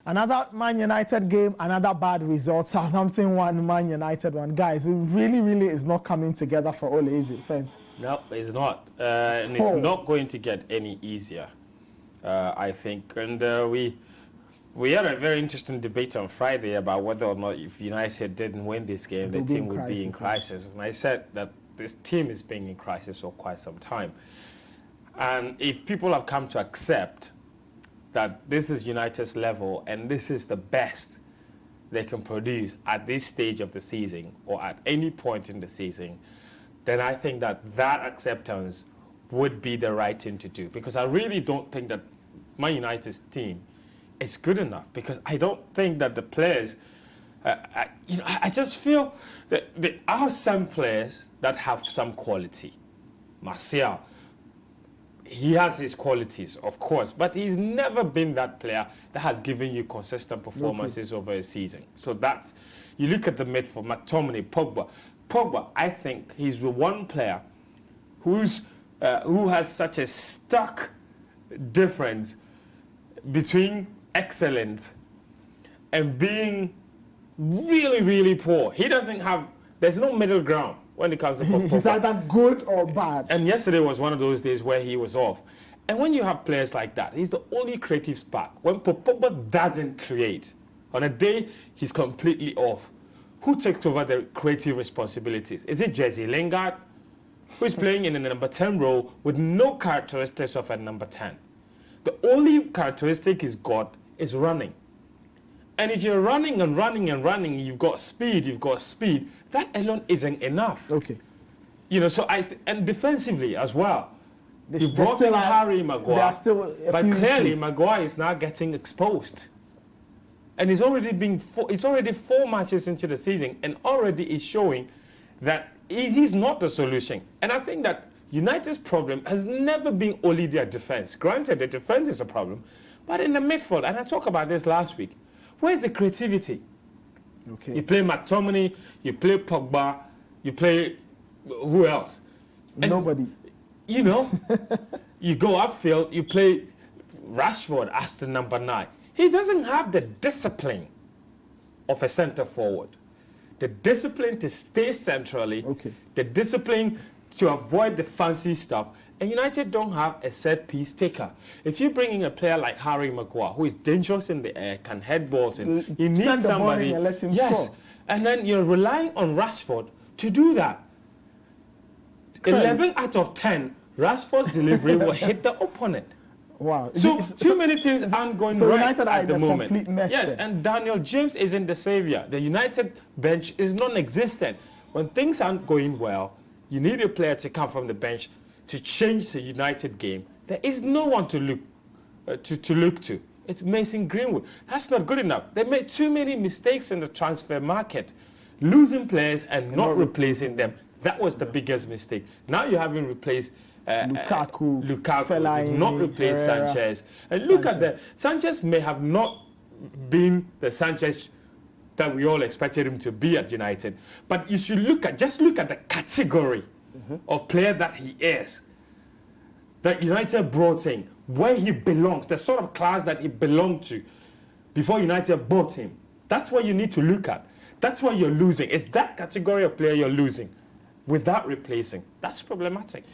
Another Man United game, another bad result. Southampton 1, Man United 1. Guys, it really is not coming together for Ole, is it, Fent? No, it's not. And it's not going to get any easier, I think. And we had a very interesting debate on Friday about whether or not if United didn't win this game, the team would be in crisis. And I said that this team has been in crisis for quite some time. And if people have come to accept that this is United's level and this is the best they can produce at this stage of the season or at any point in the season, then I think that that acceptance would be the right thing to do. Because I really don't think that Man United's team is good enough. Because I don't think that the players, I just feel that there are some players that have some quality. Martial, he has his qualities, of course, but he's never been that player that has given you consistent performances over a season. So that's, you look at the midfield, McTominay, Pogba. Pogba, I think he's the one player who has such a stark difference between excellence and being really poor. He doesn't have, there's no middle ground when it comes to Pogba. He's either good or bad. And yesterday was one of those days where he was off. And when you have players like that, he's the only creative spark. When Pogba doesn't create, on a day he's completely off, who takes over the creative responsibilities? Is it Jesse Lingard, who's playing in a number 10 role with no characteristics of a number 10? The only characteristic he's got is running. And if you're running and running, you've got speed, that alone isn't enough. Okay. You know, so and defensively as well. You brought in Harry Maguire, but clearly Maguire is now getting exposed. And it's already 4 matches into the season and already is showing that he's not the solution. And I think that United's problem has never been only their defense. Granted, the defense is a problem, but in the midfield, and I talked about this last week, where's the creativity? Okay. You play McTominay, you play Pogba, you play who else? And, nobody. You know, you go upfield, you play Rashford as the number 9. He doesn't have the discipline of a centre forward. The discipline to stay centrally, the discipline to avoid the fancy stuff. And United don't have a set-piece taker. If you bring in a player like Harry Maguire, who is dangerous in the air, can head balls in, you need somebody. And let him score. And then you're relying on Rashford to do that. 11 out of 10, Rashford's delivery will hit the opponent. Wow. So too many things aren't going right United at the moment. Complete mess yes, there. And Daniel James isn't the savior. The United bench is non-existent. When things aren't going well, you need a player to come from the bench to change the United game. There is no one to look to. It's Mason Greenwood. That's not good enough. They made too many mistakes in the transfer market, losing players and not replacing them. That was the biggest mistake. Now you haven't replaced Lukaku, Fellaini, not replaced Sanchez. And look at Sanchez may have not been the Sanchez that we all expected him to be at United, but you should look at the category of player that he is, that United brought in, where he belongs, the sort of class that he belonged to before United bought him. That's what you need to look at. That's what you're losing. It's that category of player you're losing without replacing. That's problematic.